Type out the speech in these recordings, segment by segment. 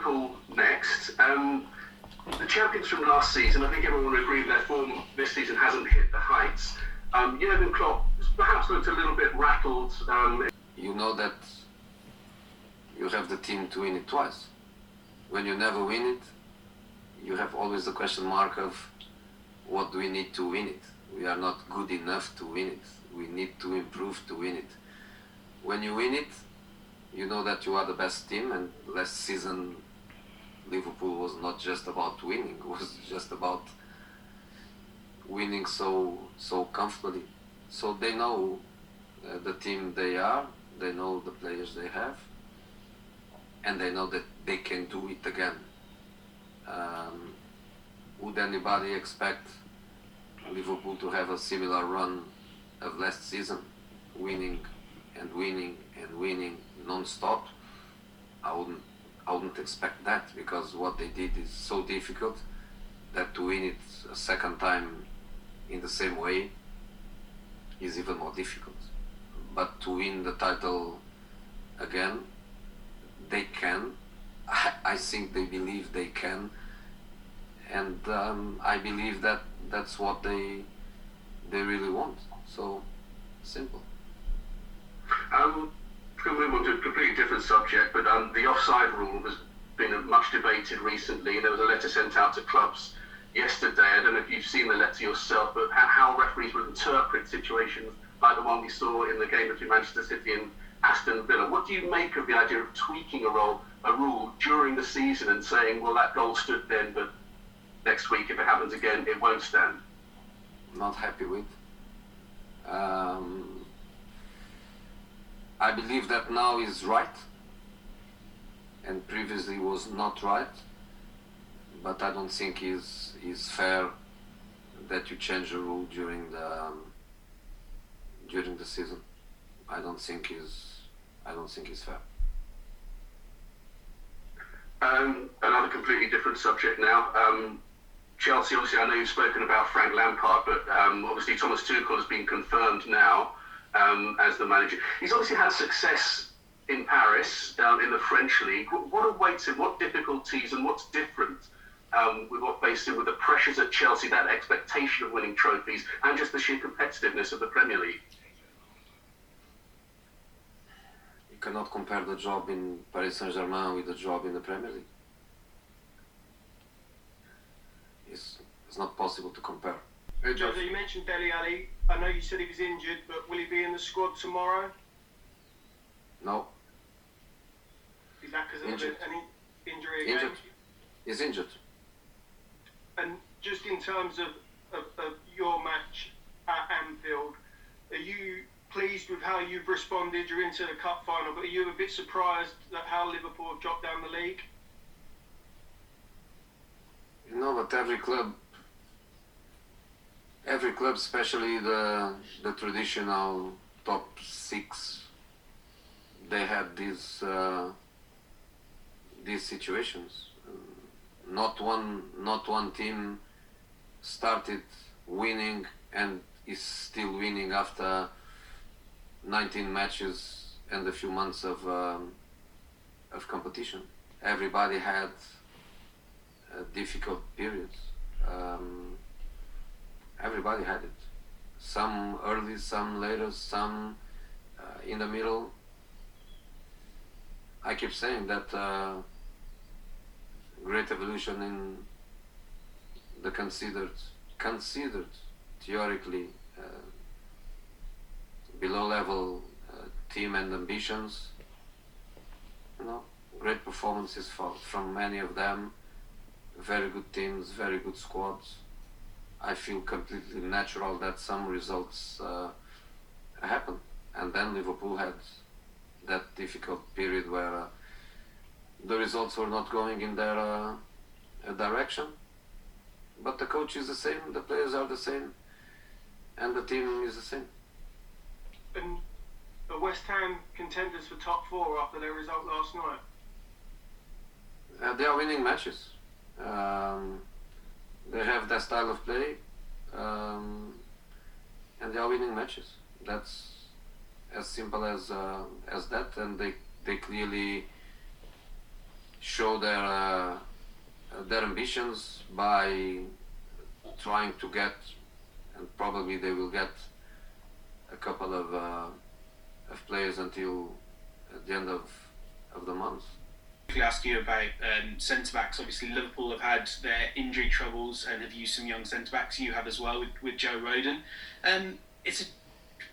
Liverpool next. The champions from last season, I think everyone would agree their form this season hasn't hit the heights. Jurgen Klopp perhaps looked a little bit rattled. You know that you have the team to win it twice. When you never win it, you have always the question mark of what do we need to win it. We are not good enough to win it. We need to improve to win it. When you win it, you know that you are the best team, and last season Liverpool was not just about winning, it was just about winning so comfortably. So they know the team they are, they know the players they have, and they know that they can do it again. Would anybody expect Liverpool to have a similar run of last season, winning and winning and winning non-stop? I wouldn't expect that, because what they did is so difficult that to win it a second time in the same way is even more difficult. But to win the title again, they can. I think they believe they can, and I believe that that's what they really want. So simple. We'll move on to a completely different subject, but the offside rule has been much debated recently. There was a letter sent out to clubs yesterday. I don't know if you've seen the letter yourself, but how referees would interpret situations like the one we saw in the game between Manchester City and Aston Villa. What do you make of the idea of tweaking a rule during the season and saying, well, that goal stood then, but next week if it happens again, it won't stand? Not happy with. I believe that now is right, and previously was not right. But I don't think is fair that you change the rule during the season. I don't think is fair. Another completely different subject now. Chelsea, obviously, I know you've spoken about Frank Lampard, but obviously Thomas Tuchel has been confirmed now as the manager. He's obviously had success in Paris, in the French league. What awaits him? What difficulties and what's different with what faced him with the pressures at Chelsea, that expectation of winning trophies, and just the sheer competitiveness of the Premier League? You cannot compare the job in Paris Saint-Germain with the job in the Premier League. It's not possible to compare. Jose, you mentioned Deli Alli. I know you said he was injured, but will he be in the squad tomorrow? No. Is that because of any injury again? Injured. He's injured. And just in terms of your match at Anfield, are you pleased with how you've responded? You're into the cup final, but are you a bit surprised at how Liverpool have dropped down the league? No, but every club, especially the traditional top six, they had these situations. Not one team started winning and is still winning after 19 matches and a few months of competition. Everybody had difficult periods. Everybody had it. Some early, some later, some in the middle. I keep saying that great evolution in the considered theoretically below level team and ambitions. Great performances from many of them. Very good teams, very good squads. I feel completely natural that some results happen. And then Liverpool had that difficult period where the results were not going in their direction. But the coach is the same, the players are the same, and the team is the same. And the West Ham contenders for top four after their result last night? They are winning matches. They have their style of play, and they are winning matches. That's as simple as that, and they clearly show their ambitions by trying to get, and probably they will get a couple of players until at the end of the month. I'll ask you about centre-backs. Obviously Liverpool have had their injury troubles and have used some young centre-backs. You have as well with Joe Rodon. It's a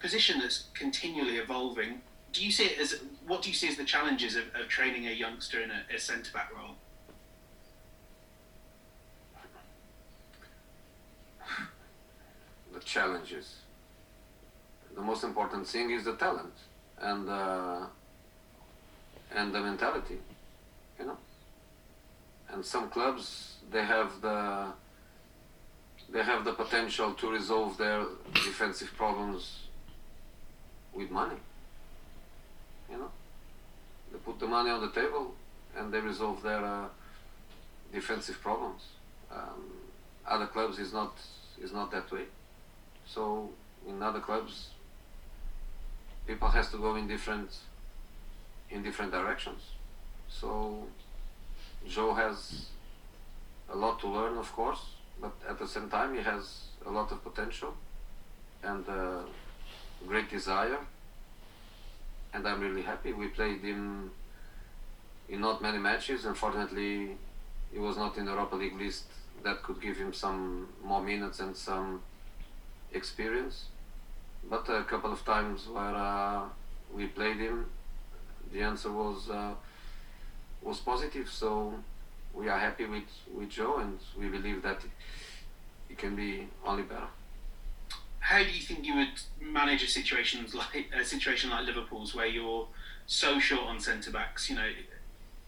position that's continually evolving. Do you see it as, what do you see as the challenges of training a youngster in a centre-back role? The challenges. The most important thing is the talent and the mentality, you know. And some clubs, they have the potential to resolve their defensive problems with money. You know, they put the money on the table and they resolve their defensive problems. Other clubs is not that way. So in other clubs, people has to go in different directions. So Joe has a lot to learn, of course, but at the same time he has a lot of potential and great desire. And I'm really happy. We played him in not many matches. Unfortunately, he was not in the Europa League list that could give him some more minutes and some experience. But a couple of times where we played him, the answer was positive. So we are happy with Joe, and we believe that he can be only better. How do you think you would manage a situation like Liverpool's, where you're so short on centre backs? You know,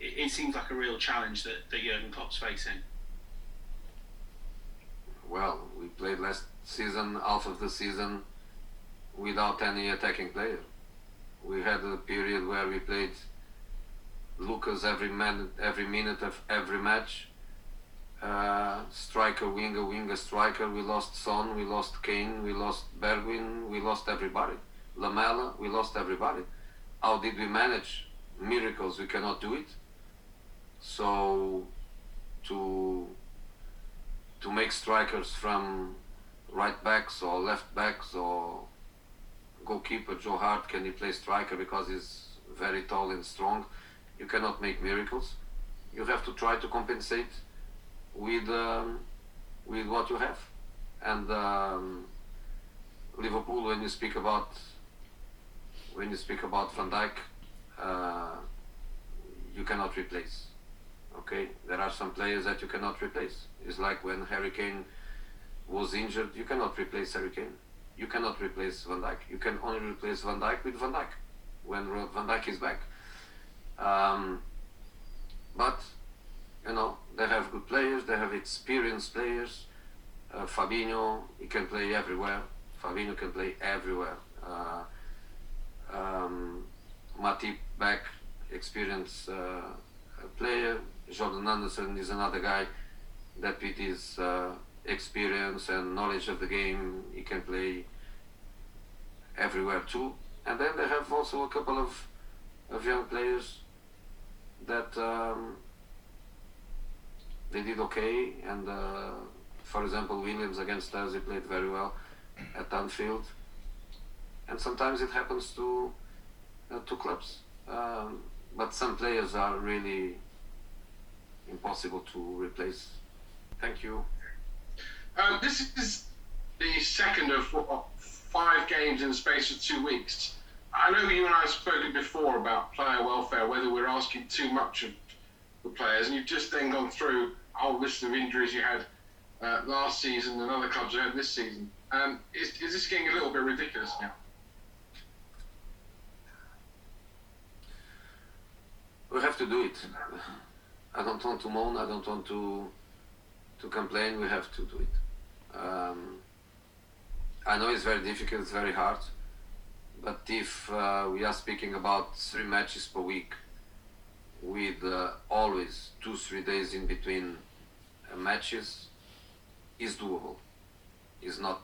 it seems like a real challenge that Jurgen Klopp's facing. Well, we played last season, half of the season, without any attacking player. We had a period where we played Lucas every minute of every match. Striker, winger, striker. We lost Son, we lost Kane, we lost Bergwijn, we lost everybody. Lamela, we lost everybody. How did we manage? Miracles, we cannot do it. So to make strikers from right backs or left backs or goalkeeper, Joe Hart, can he play striker because he's very tall and strong? You cannot make miracles. You have to try to compensate with what you have. And Liverpool, when you speak about Van Dijk, you cannot replace. Okay, there are some players that you cannot replace. It's like when Harry Kane was injured, you cannot replace Harry Kane. You cannot replace Van Dijk. You can only replace Van Dijk with Van Dijk when Van Dijk is back. But you know, they have good players, they have experienced players. Fabinho, he can play everywhere. Fabinho can play everywhere. Matip back, experienced player. Jordan Anderson is another guy that with his experience and knowledge of the game, he can play everywhere too. And then they have also a couple of young players that they did okay. And for example, Williams against us, he played very well at Anfield. And sometimes it happens to clubs. But some players are really impossible to replace. Thank you. This is the second of 5 games in the space of 2 weeks. I know you and I have spoken before about player welfare, whether we're asking too much of the players, and you've just then gone through a whole list of injuries you had last season and other clubs you had this season. Is this getting a little bit ridiculous now? We have to do it. I don't want to moan, I don't want to complain, we have to do it. I know it's very difficult, it's very hard, but if we are speaking about 3 matches per week with always 2-3 days in between matches, is doable. Is not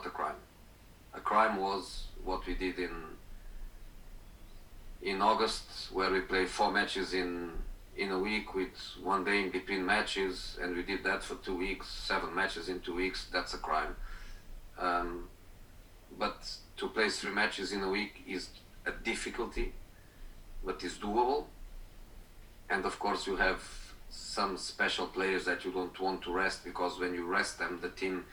a crime. A crime was what we did in August, where we played 4 matches in in a week with 1 day in between matches, and we did that for 2 weeks, 7 matches in 2 weeks. That's a crime. But to play 3 matches in a week is a difficulty, but is doable. And of course you have some special players that you don't want to rest, because when you rest them, the team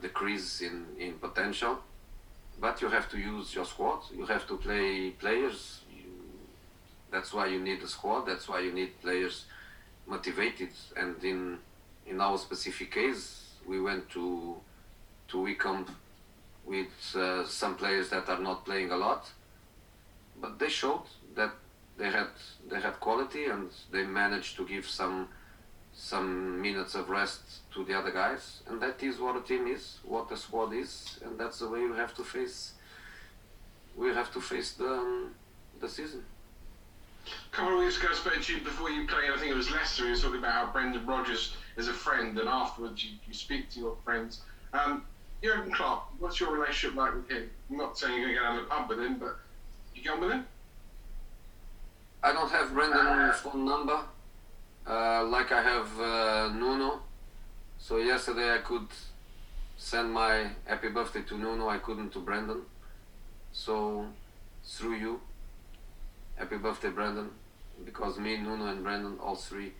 decreases in potential. But you have to use your squad. You have to play players. That's why you need a squad. That's why you need players motivated. And in our specific case, we went to Wycombe with some players that are not playing a lot, but they showed that they had quality, and they managed to give some minutes of rest to the other guys, and that is what a team is, what a squad is, and that's the way we have to face the season. A couple of weeks ago, I spoke to you before you played. I think it was Leicester. You were talking about how Brendan Rodgers is a friend, and afterwards you speak to your friends. Jurgen Klopp, what's your relationship like with him? I'm not saying you're going to get out of the pub with him, but you get on with him? I don't have Brendan's phone number, like I have Nuno. So yesterday I could send my happy birthday to Nuno. I couldn't to Brendan. So through you, happy birthday, Brendan, because me, Nuno, and Brendan, all 3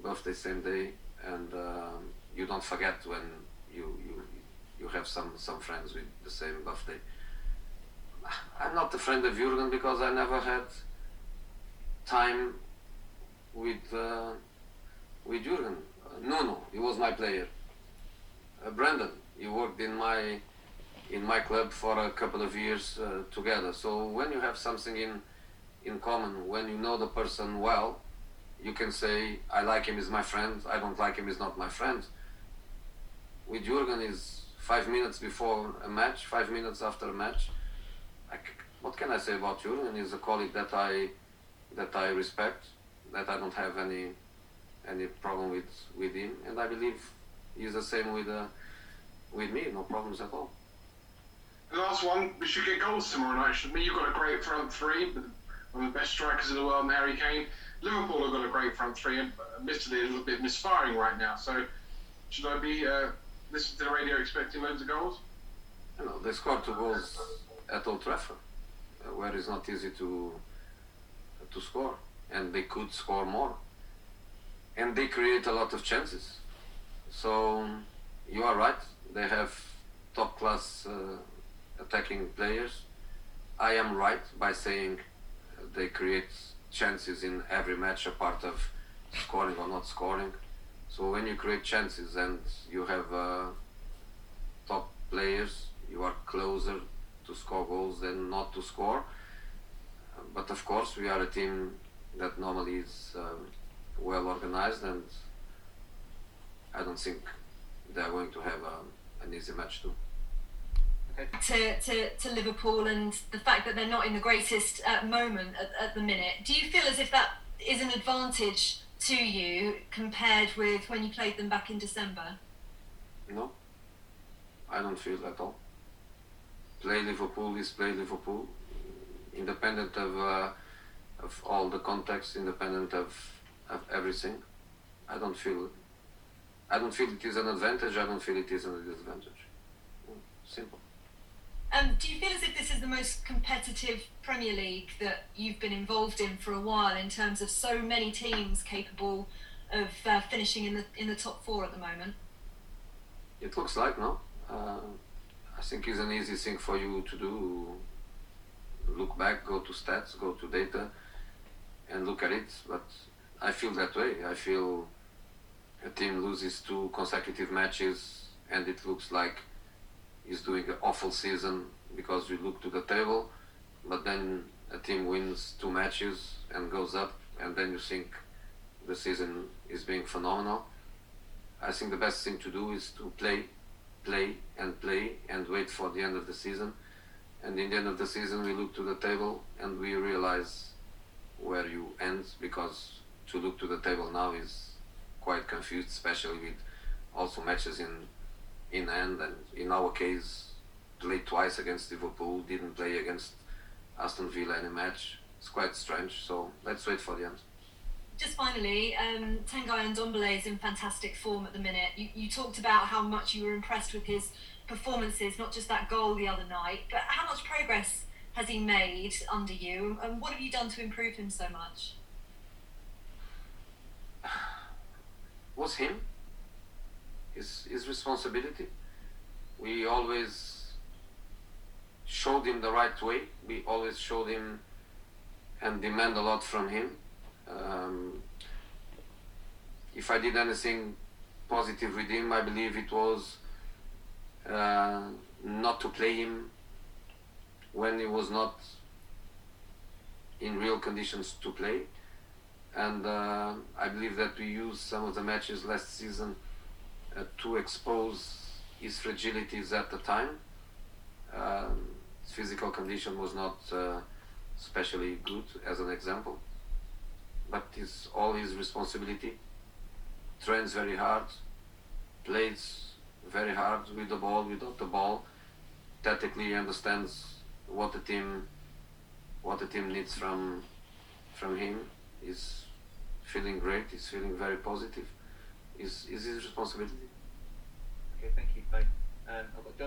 birthday same day, and you don't forget when you have some friends with the same birthday. I'm not a friend of Jurgen because I never had time with Jurgen. Nuno, he was my player. Brendan, he worked in my club for a couple of years together. So when you have something in common, when you know the person well, you can say, I like him, he's my friend. I don't like him, he's not my friend. With Jurgen is 5 minutes before a match, 5 minutes after a match. What can I say about Jurgen? He's a colleague that I respect, that I don't have any problem with him, and I believe he's the same with me. No problems at all. The last one, we should get goals tomorrow night, shouldn't we? You've got a great front 3, one of the best strikers in the world, Harry Kane. Liverpool have got a great front 3, and admittedly a little bit misfiring right now. So should I be listening to the radio expecting loads of goals? You know, they scored 2 goals at Old Trafford, where it's not easy to score, and they could score more, and they create a lot of chances. So you are right, they have top class attacking players. I am right by saying they create chances in every match, apart of scoring or not scoring. So when you create chances and you have top players, you are closer to score goals than not to score. But of course, we are a team that normally is well organized, and I don't think they are going to have an easy match too. To Liverpool, and the fact that they're not in the greatest moment at the minute, do you feel as if that is an advantage to you compared with when you played them back in December? No, I don't feel at all. Play Liverpool is play Liverpool, independent of all the context, independent of everything. I don't feel it is an advantage. I don't feel it is a disadvantage. Simple. Do you feel as if this is the most competitive Premier League that you've been involved in for a while, in terms of so many teams capable of finishing in the top 4 at the moment? It looks like, no. I think it's an easy thing for you to do. Look back, go to stats, go to data, and look at it. But I feel that way. I feel a team loses 2 consecutive matches, and it looks like is doing an awful season because you look to the table, but then a team wins 2 matches and goes up, and then you think the season is being phenomenal. I think the best thing to do is to play and wait for the end of the season. And in the end of the season, we look to the table and we realize where you end, because to look to the table now is quite confused, especially with also matches in hand, and in our case played twice against Liverpool, didn't play against Aston Villa any match. it's quite strange. So let's wait for the end. Just finally, Tanguy Ndombele is in fantastic form at the minute. You talked about how much you were impressed with his performances, not just that goal the other night, but how much progress has he made under you, and what have you done to improve him so much? Was him, his responsibility. We always showed him the right way. We always showed him and demand a lot from him. If I did anything positive with him, I believe it was not to play him when he was not in real conditions to play. And I believe that we used some of the matches last season to expose his fragilities at the time. His physical condition was not especially good, as an example, but it's all his responsibility. Trains very hard, plays very hard with the ball, without the ball. Tactically understands what the team needs from him. He's feeling great. He's feeling very positive. Is his responsibility. Okay, thank you, both. I've got